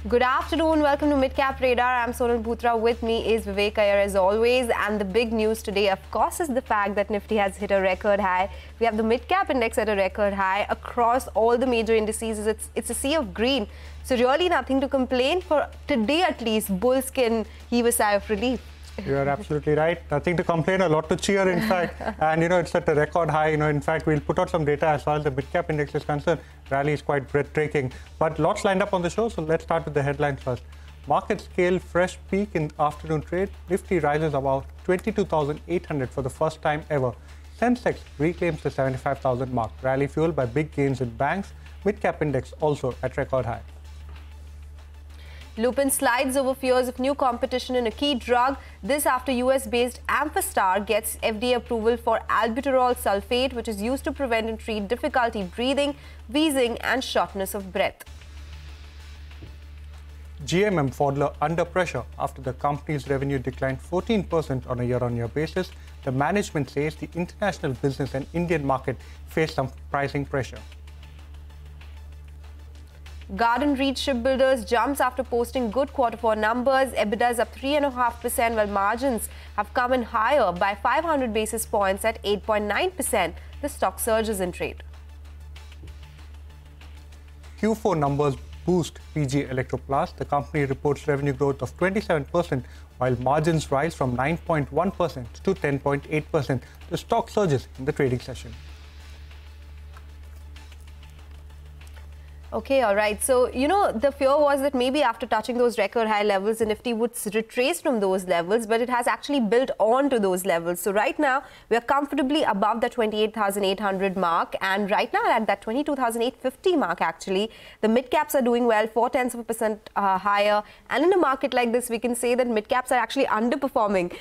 Good afternoon. Welcome to Midcap Radar. I'm Sonal Bhutra. With me is Vivek Iyer as always. And the big news today, of course, is the fact that Nifty has hit a record high. We have the Midcap index at a record high across all the major indices. It's a sea of green. So really nothing to complain for today, at least. Bulls can heave a sigh of relief. You're absolutely right. Nothing to complain, a lot to cheer, in fact. And, it's at a record high. In fact, we'll put out some data as far as the Midcap index is concerned. Rally is quite breathtaking. But lots lined up on the show, so let's start with the headlines first. Market scale fresh peak in afternoon trade. Nifty rises about 22,800 for the first time ever. Sensex reclaims the 75,000 mark. Rally fueled by big gains in banks. Midcap index also at record high. Lupin slides over fears of new competition in a key drug. This after US-based Amphastar gets FDA approval for albuterol sulfate, which is used to prevent and treat difficulty breathing, wheezing and shortness of breath. GMM Pfaudler under pressure after the company's revenue declined 14% on a year-on-year basis. The management says the international business and Indian market face some pricing pressure. Garden Reach Shipbuilders jumps after posting good Q4 numbers. EBITDA is up 3.5%, while margins have come in higher by 500 basis points at 8.9%. The stock surges in trade. Q4 numbers boost PG Electroplast. The company reports revenue growth of 27%, while margins rise from 9.1% to 10.8%. The stock surges in the trading session. Okay, all right. So, the fear was that maybe after touching those record high levels, the Nifty would retrace from those levels, but it has actually built on to those levels. So right now, we are comfortably above the 28,800 mark, and right now at that 22,850 mark, actually, the mid-caps are doing well, 0.4% higher. And in a market like this, we can say that mid-caps are actually underperforming,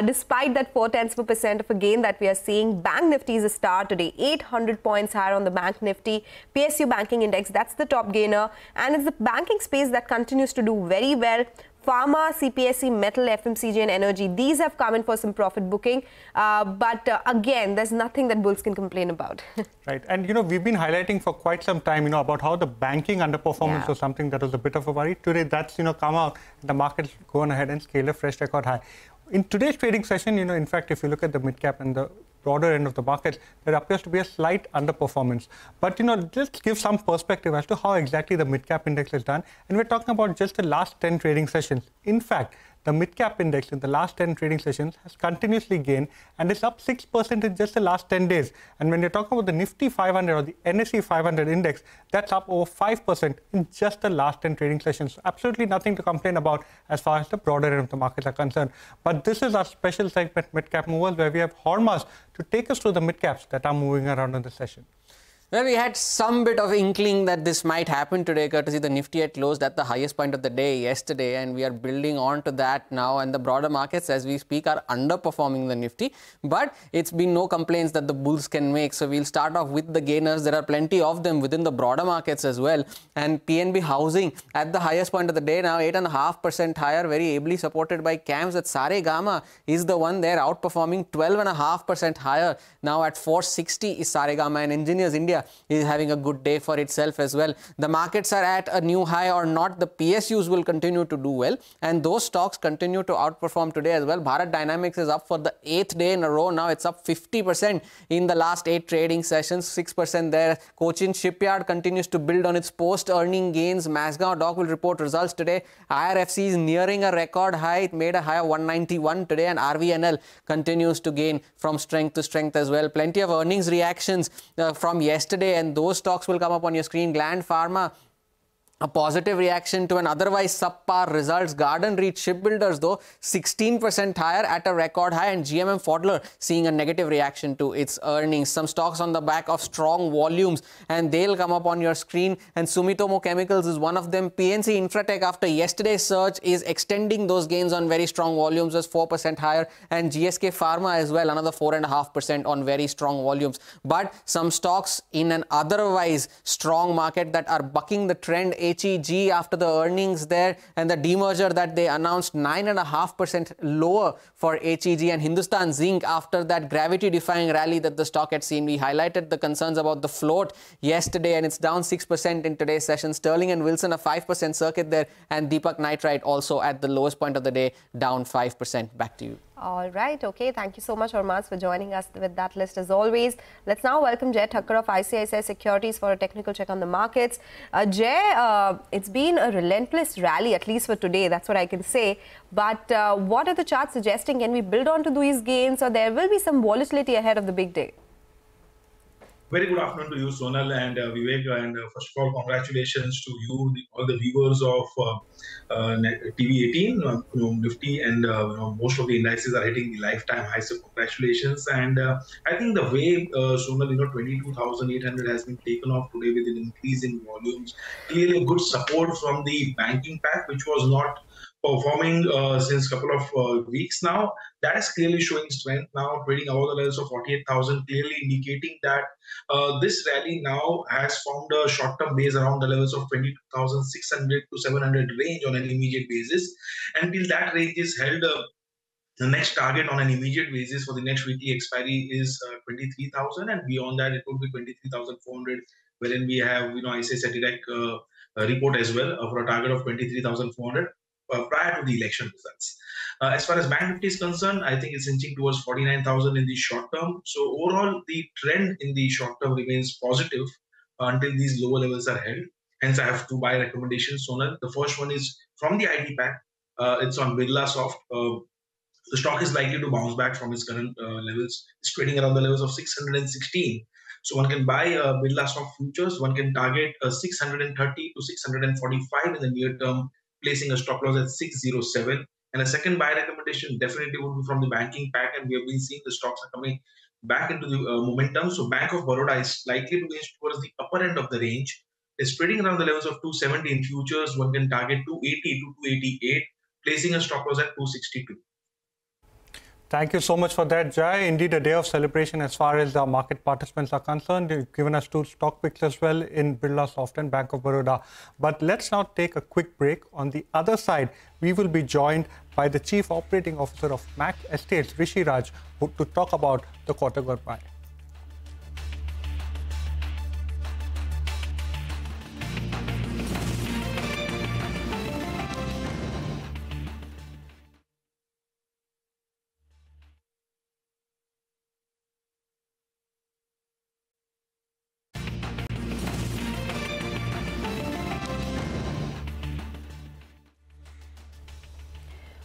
despite that 0.4% of a gain that we are seeing. Bank Nifty is a star today, 800 points higher on the Bank Nifty. PSU Banking Index, that's the top gainer, and it's the banking space that continues to do very well. Pharma, CPSE, metal, FMCG and energy, these have come in for some profit booking. But again, there's nothing that bulls can complain about. Right. And, we've been highlighting for quite some time, about how the banking underperformance was something that was a bit of a worry. Today, that's, come out. The market's gone ahead and scale a fresh record high. In today's trading session, in fact, if you look at the mid-cap and the broader end of the market, there appears to be a slight underperformance. But, let's give some perspective as to how exactly the mid-cap index is done. And we're talking about just the last 10 trading sessions. In fact, the mid-cap index in the last 10 trading sessions has continuously gained and is up 6% in just the last 10 days. And when you're talking about the Nifty 500 or the NSE 500 index, that's up over 5% in just the last 10 trading sessions. So absolutely nothing to complain about as far as the broader end of the markets are concerned. But this is our special segment, Mid-Cap Movers, where we have Hormas to take us through the mid-caps that are moving around in the session. Well, we had some bit of inkling that this might happen today, courtesy the Nifty had closed at the highest point of the day yesterday, and we are building on to that now, and the broader markets as we speak are underperforming the Nifty, but it's been no complaints that the bulls can make. So we'll start off with the gainers. There are plenty of them within the broader markets as well, and PNB Housing at the highest point of the day now, 8.5% higher, very ably supported by CAMS. At Saregama is the one there outperforming, 12.5% higher now at 460 is Saregama, and Engineers India is having a good day for itself as well. The markets are at a new high or not. The PSUs will continue to do well, and those stocks continue to outperform today as well. Bharat Dynamics is up for the 8th day in a row now. It's up 50% in the last 8 trading sessions, 6% there. Cochin Shipyard continues to build on its post-earning gains. Masgaon Dock will report results today. IRFC is nearing a record high. It made a high of 191 today, and RVNL continues to gain from strength to strength as well. Plenty of earnings reactions from yesterday, and those stocks will come up on your screen. Gland Pharma, a positive reaction to an otherwise subpar results. Garden Reach Shipbuilders, though, 16% higher at a record high, and GMM Pfaudler seeing a negative reaction to its earnings. Some stocks on the back of strong volumes, and they'll come up on your screen. And Sumitomo Chemicals is one of them. PNC Infratech, after yesterday's surge, is extending those gains on very strong volumes, as 4% higher, and GSK Pharma as well, another 4.5% on very strong volumes. But some stocks in an otherwise strong market that are bucking the trend HEG after the earnings there, and the demerger that they announced, 9.5% lower for HEG, and Hindustan Zinc after that gravity-defying rally that the stock had seen. We highlighted the concerns about the float yesterday, and it's down 6% in today's session. Sterling and Wilson a 5% circuit there, and Deepak Nitrite also at the lowest point of the day, down 5%. Back to you. All right. Okay. Thank you so much, Hormaz, for joining us with that list as always. Let's now welcome Jay Thakkar of ICICI Securities for a technical check on the markets. Jay, it's been a relentless rally, at least for today. That's what I can say. But what are the charts suggesting? Can we build on to these gains, or there will be some volatility ahead of the big day? Very good afternoon to you, Sonal and Vivek. And first of all, congratulations to you, all the viewers of TV18, Nifty, and most of the indices are hitting the lifetime highs. So congratulations. And I think the way, Sonal, 22,800 has been taken off today with an increase in volumes. Clearly, a good support from the banking pack, which was not performing since a couple of weeks now. That is clearly showing strength now, trading above the levels of 48,000, clearly indicating that this rally now has formed a short-term base around the levels of 22,600 to 700 range on an immediate basis. Until that range is held, the next target on an immediate basis for the next weekly expiry is 23,000, and beyond that it would be 23,400, wherein we have ICICI Direct report as well for a target of 23,400. Prior to the election results. As far as Bank Nifty is concerned, I think it's inching towards 49,000 in the short term. So overall, the trend in the short term remains positive until these lower levels are held. Hence, I have two buy recommendations, Sonal. The first one is from the ID pack. It's on Birlasoft. The stock is likely to bounce back from its current levels. It's trading around the levels of 616. So one can buy Birlasoft futures. One can target 630 to 645 in the near term, placing a stop loss at 607. And a second buy recommendation definitely would be from the banking pack, and we have been seeing the stocks are coming back into the momentum. So Bank of Baroda is likely to inch towards the upper end of the range. It's trading around the levels of 270 in futures. One can target 280 to 288, placing a stop loss at 262. Thank you so much for that, Jai. Indeed, a day of celebration as far as the market participants are concerned. You've given us two stock picks as well in Birlasoft and Bank of Baroda. But let's now take a quick break. On the other side, we will be joined by the Chief Operating Officer of Mac Estates, Rishi Raj, to talk about the quarter gone by.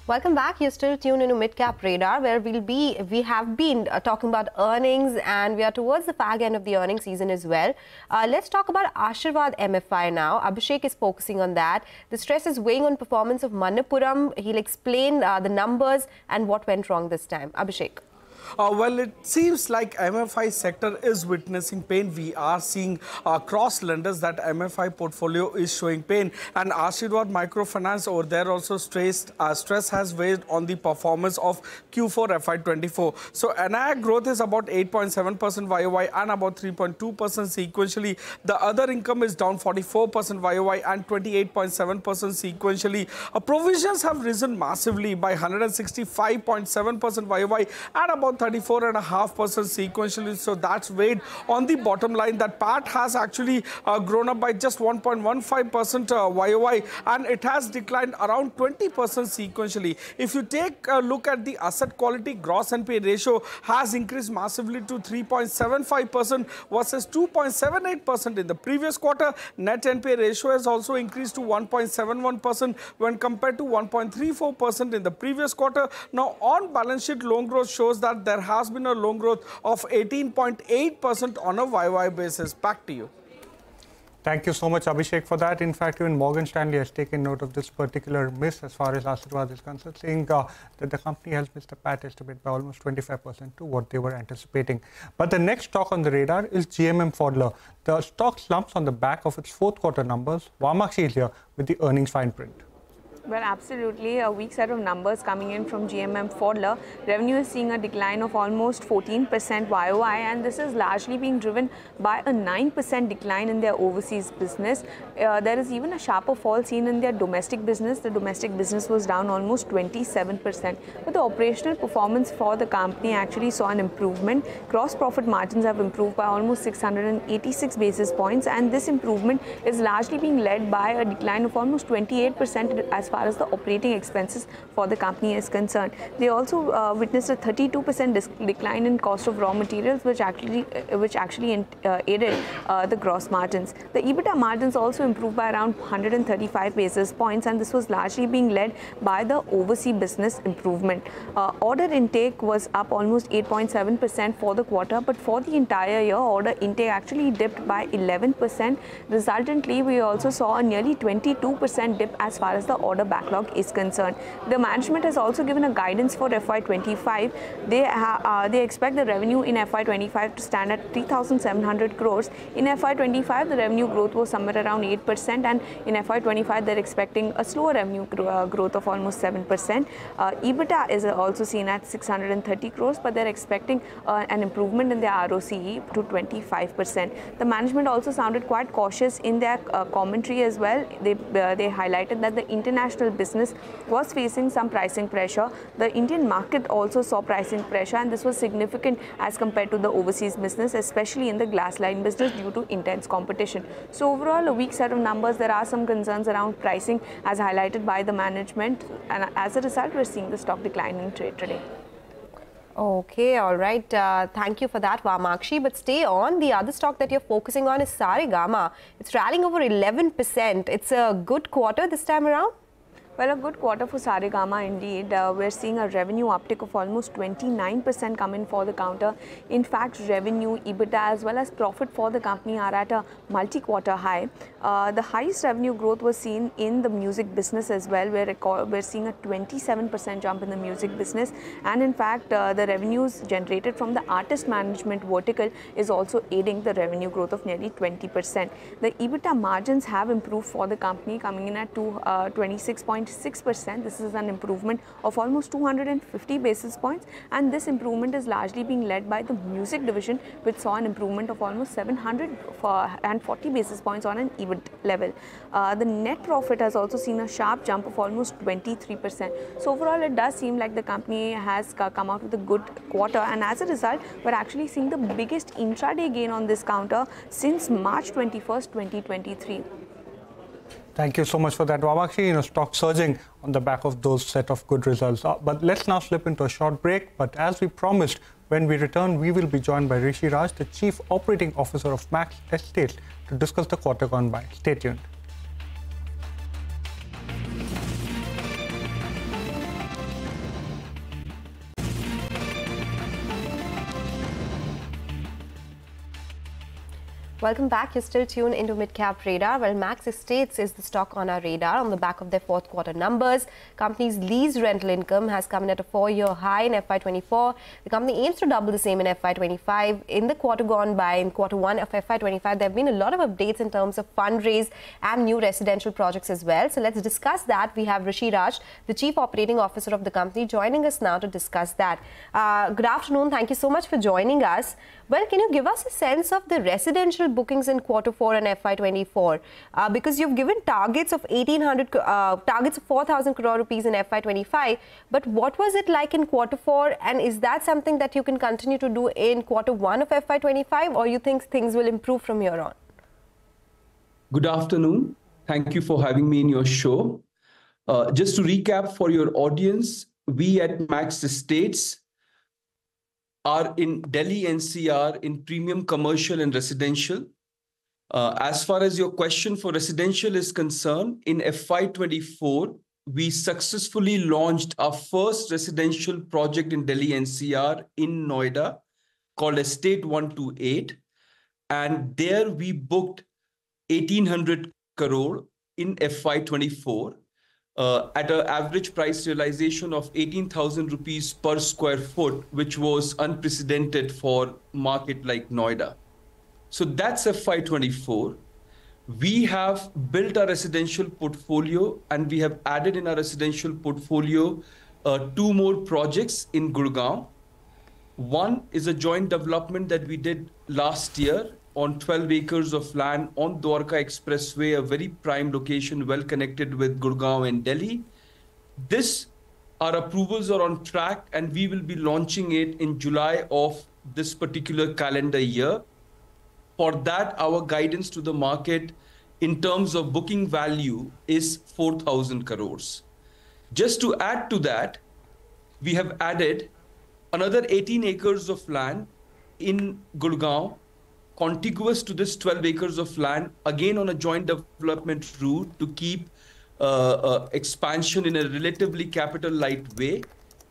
Welcome back. You're still tuned into Midcap Radar, where we have been talking about earnings, and we are towards the fag end of the earnings season as well. Let's talk about Ashirvad MFI now. Abhishek is focusing on that. The stress is weighing on performance of Manappuram. He'll explain the numbers and what went wrong this time. Abhishek. Well, it seems like MFI sector is witnessing pain. We are seeing across lenders that MFI portfolio is showing pain, and Ashirvad Microfinance over there also stress has weighed on the performance of Q4 FY24. So NII growth is about 8.7% YOY and about 3.2% sequentially. The other income is down 44% YOY and 28.7% sequentially. Provisions have risen massively by 165.7% YOY and about 34.5% sequentially. So that's weighed on the bottom line. That PAT has actually grown up by just 1.15% YOY, and it has declined around 20% sequentially. If you take a look at the asset quality, gross NPA ratio has increased massively to 3.75% versus 2.78% in the previous quarter. Net NPA ratio has also increased to 1.71% when compared to 1.34% in the previous quarter. Now, on balance sheet, loan growth shows that there has been a loan growth of 18.8% on a YOY basis. Back to you. Thank you so much, Abhishek, for that. In fact, even Morgan Stanley has taken note of this particular miss as far as Ashirvad is concerned, saying that the company has missed the PAT estimate by almost 25% to what they were anticipating. But the next stock on the radar is GMM Pfaudler. The stock slumps on the back of its fourth quarter numbers. Vamakshi is here with the earnings fine print. Well, absolutely. A weak set of numbers coming in from GMM Pfaudler. Revenue is seeing a decline of almost 14% YOY, and this is largely being driven by a 9% decline in their overseas business. There is even a sharper fall seen in their domestic business. The domestic business was down almost 27%. But the operational performance for the company actually saw an improvement. Gross profit margins have improved by almost 686 basis points, and this improvement is largely being led by a decline of almost 28% as far as the operating expenses for the company is concerned. They also witnessed a 32% decline in cost of raw materials, which actually aided the gross margins. The EBITDA margins also improved by around 135 basis points, and this was largely being led by the overseas business improvement. Order intake was up almost 8.7% for the quarter, but for the entire year, order intake actually dipped by 11%. Resultantly, we also saw a nearly 22% dip as far as the order backlog is concerned. The management has also given a guidance for FY25. They expect the revenue in FY25 to stand at 3,700 crores. In FY25, the revenue growth was somewhere around 8%, and in FY25, they're expecting a slower revenue growth of almost 7%. EBITDA is also seen at 630 crores, but they're expecting an improvement in their ROCE to 25%. The management also sounded quite cautious in their commentary as well. They highlighted that the international business was facing some pricing pressure. The Indian market also saw pricing pressure, and this was significant as compared to the overseas business, especially in the glass line business due to intense competition. So overall, a weak set of numbers. There are some concerns around pricing as highlighted by the management, and as a result, we're seeing the stock decline in trade today. Okay, all right. Thank you for that, Vamakshi. But stay on. The other stock that you're focusing on is Saregama. It's rallying over 11%. It's a good quarter this time around. Well, a good quarter for Saregama indeed. We're seeing a revenue uptick of almost 29% come in for the counter. In fact, revenue, EBITDA as well as profit for the company are at a multi-quarter high. The highest revenue growth was seen in the music business as well. We're seeing a 27% jump in the music business. And in fact, the revenues generated from the artist management vertical is also aiding the revenue growth of nearly 20%. The EBITDA margins have improved for the company, coming in at 26.6%. This is an improvement of almost 250 basis points, and this improvement is largely being led by the music division, which saw an improvement of almost 740 basis points on an EBIT level. The net profit has also seen a sharp jump of almost 23%. So overall, it does seem like the company has come out with a good quarter, and as a result, we're actually seeing the biggest intraday gain on this counter since March 21st, 2023. Thank you so much for that, Vamakshi. Stock surging on the back of those set of good results. But let's now slip into a short break. But as we promised, when we return, we will be joined by Rishi Raj, the Chief Operating Officer of Max Estates, to discuss the quarter gone by. Stay tuned. Welcome back. You're still tuned into Midcap Radar. Well, Max Estates is the stock on our radar on the back of their fourth quarter numbers. Company's lease rental income has come in at a 4-year high in FY24. The company aims to double the same in FY25. In the quarter gone by, in quarter one of FY25, there have been a lot of updates in terms of fundraise and new residential projects as well. So let's discuss that. We have Rishi Raj, the Chief Operating Officer of the company, joining us now to discuss that. Good afternoon. Thank you so much for joining us. Well, can you give us a sense of the residential bookings in quarter 4 and FY24? Because you've given targets of 4,000 crore rupees in FY25. But what was it like in quarter 4? And is that something that you can continue to do in quarter 1 of FY25? Or you think things will improve from here on? Good afternoon. Thank you for having me in your show. Just to recap for your audience, we at Max Estates are in Delhi NCR in premium commercial and residential. As far as your question for residential is concerned, in FY24, we successfully launched our first residential project in Delhi NCR in Noida called Estate 128. And there we booked 1,800 crore in FY24. At an average price realization of 18,000 rupees per square foot, which was unprecedented for market like Noida. So that's FY24. We have built a residential portfolio, and we have added in our residential portfolio 2 more projects in Gurgaon. One is a joint development that we did last year on 12 acres of land on Dwarka Expressway, a very prime location, well connected with Gurgaon and Delhi. Our approvals are on track, and we will be launching it in July of this particular calendar year. For that, our guidance to the market in terms of booking value is 4,000 crores. Just to add to that, we have added another 18 acres of land in Gurgaon, contiguous to this 12 acres of land, again on a joint development route to keep expansion in a relatively capital light way.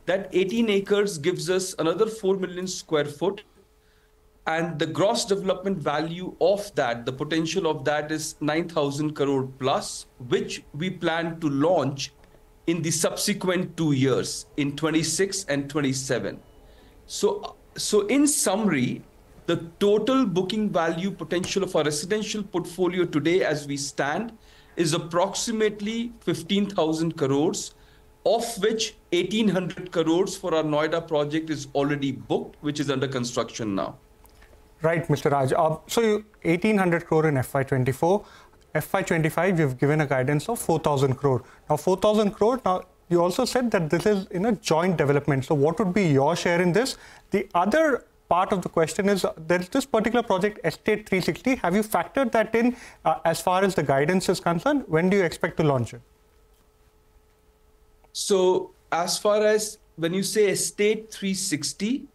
That 18 acres gives us another 4 million square foot. And the gross development value of that, the potential of that is 9,000 crore plus, which we plan to launch in the subsequent 2 years, in 26 and 27. So in summary, the total booking value potential of our residential portfolio today as we stand is approximately 15,000 crores, of which 1,800 crores for our Noida project is already booked, which is under construction now. Right, Mr. Raj. So 1,800 crore in FY24. FY25, you've given a guidance of 4,000 crore. Now, 4,000 crore, now you also said that this is in a joint development. So what would be your share in this? The other part of the question is, there's this particular project, Estate 360. Have you factored that in as far as the guidance is concerned? When do you expect to launch it? So as far as when you say Estate 360,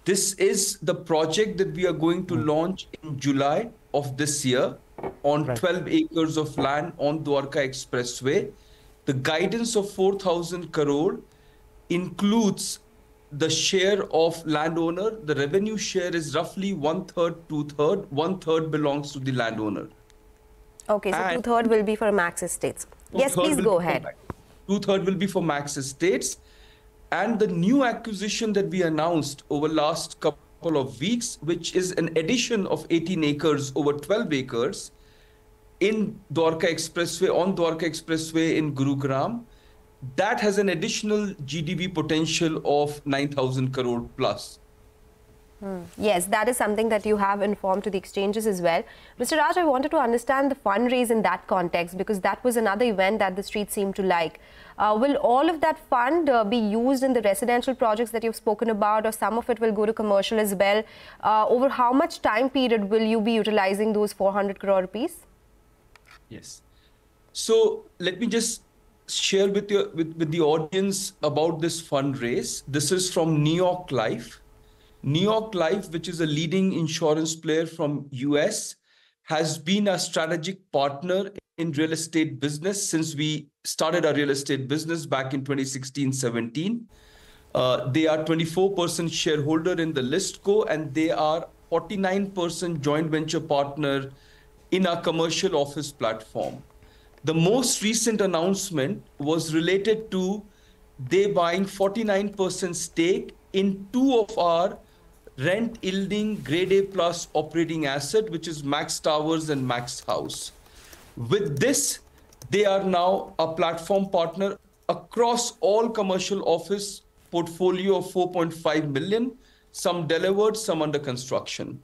this is the project that we are going to launch in July of this year on 12 acres of land on Dwarka Expressway. The guidance of 4,000 crore includes the share of landowner. The revenue share is roughly 1/3, 2/3. 1/3 belongs to the landowner. Okay, so 2/3 will be for Max Estates. Yes, please go ahead. 2/3 will be for Max Estates. And the new acquisition that we announced over last couple of weeks, which is an addition of 18 acres over 12 acres in Dwarka Expressway, on Dwarka Expressway in Gurugram, that has an additional GDV potential of 9,000 crore plus. Yes, that is something that you have informed to the exchanges as well. Mr. Raj, I wanted to understand the fundraise in that context, because that was another event that the street seemed to like. Will all of that fund be used in the residential projects that you've spoken about, or some of it will go to commercial as well? Over how much time period will you be utilizing those 400 crore rupees? Yes. So let me just share with the audience about this fundraise. This is from New York Life. New York Life, which is a leading insurance player from US, has been a strategic partner in real estate business since we started our real estate business back in 2016-17. They are 24% shareholder in the Listco, and they are 49% joint venture partner in our commercial office platform. The most recent announcement was related to they buying 49% stake in 2 of our rent yielding grade A plus operating asset, which is Max Towers and Max House. With this, they are now a platform partner across all commercial office portfolio of 4.5 million, some delivered, some under construction.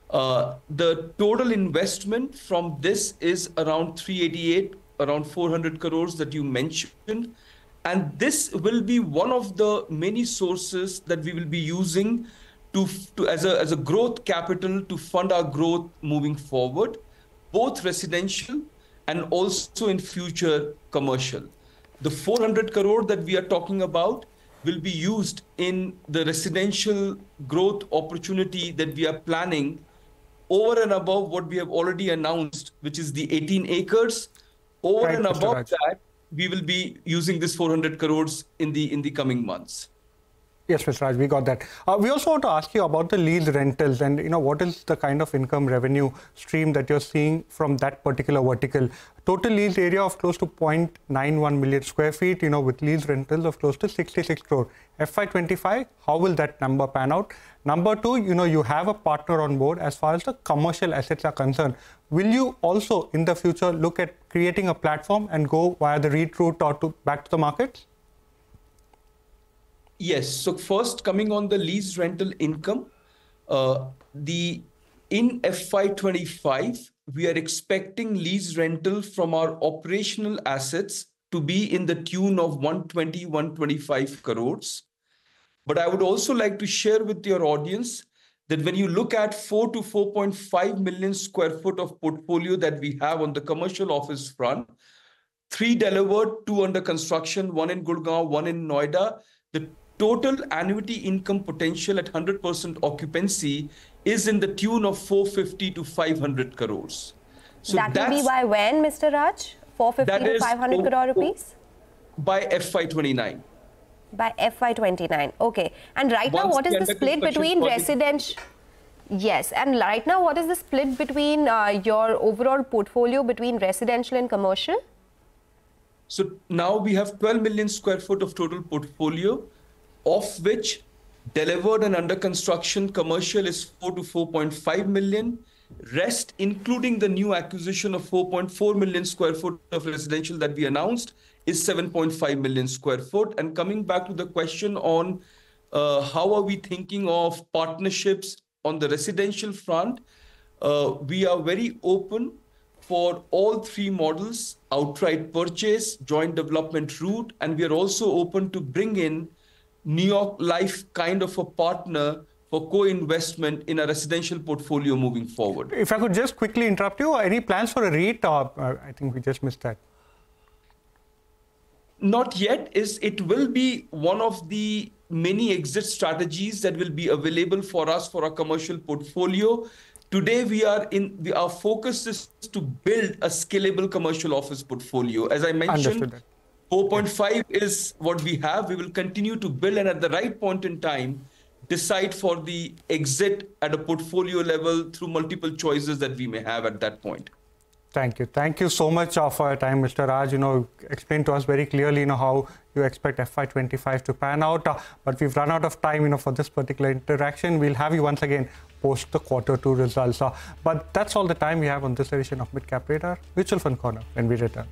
The total investment from this is around 388, around 400 crores that you mentioned. And this will be one of the many sources that we will be using as a growth capital to fund our growth moving forward, both residential and also in future commercial. The 400 crore that we are talking about will be used in the residential growth opportunity that we are planning over and above what we have already announced, which is the 18 acres. Over and above that, we will be using this 400 crores in the coming months. Yes, Mr. Raj, we got that. We also want to ask you about the lease rentals and, what is the kind of income revenue stream that you're seeing from that particular vertical. Total lease area of close to 0.91 million square feet, with lease rentals of close to 66 crore. FY25, how will that number pan out? Number two, you have a partner on board as far as the commercial assets are concerned. Will you also in the future look at creating a platform and go via the REIT route or back to the markets? Yes. So first, coming on the lease rental income, in FY25, we are expecting lease rental from our operational assets to be in the tune of 120-125 crores. But I would also like to share with your audience that when you look at 4 to 4.5 million square foot of portfolio that we have on the commercial office front, 3 delivered, 2 under construction, 1 in Gurgaon, 1 in Noida, the total annuity income potential at 100% occupancy is in the tune of 450 to 500 crores. So that will be by when, Mr. Raj? 450 to 500 crore rupees? By FY29. By FY29. Okay. And right now, what is the split between residential? Yes. And right now, what is the split between your overall portfolio between residential and commercial? So now we have 12 million square foot of total portfolio, of which delivered and under construction commercial is 4 to 4.5 million. Rest, including the new acquisition of 4.4 million square foot of residential that we announced, is 7.5 million square foot. And coming back to the question on how are we thinking of partnerships on the residential front, we are very open for all 3 models: outright purchase, joint development route, and we are also open to bring in New York Life kind of a partner for co-investment in a residential portfolio moving forward. If I could just quickly interrupt you, any plans for a REIT? I think we just missed that. Not yet. It will be one of the many exit strategies that will be available for us for our commercial portfolio. Today, our focus is to build a scalable commercial office portfolio. As I mentioned, 4.5 is what we have. We will continue to build, and at the right point in time, decide for the exit at a portfolio level through multiple choices that we may have at that point. Thank you. Thank you so much for your time, Mr. Raj. Explain to us very clearly, how you expect FY25 to pan out. But we've run out of time, for this particular interaction. We'll have you once again post the Q2 results. But that's all the time we have on this edition of Midcap Radar, Mutual Fund Corner, when we return.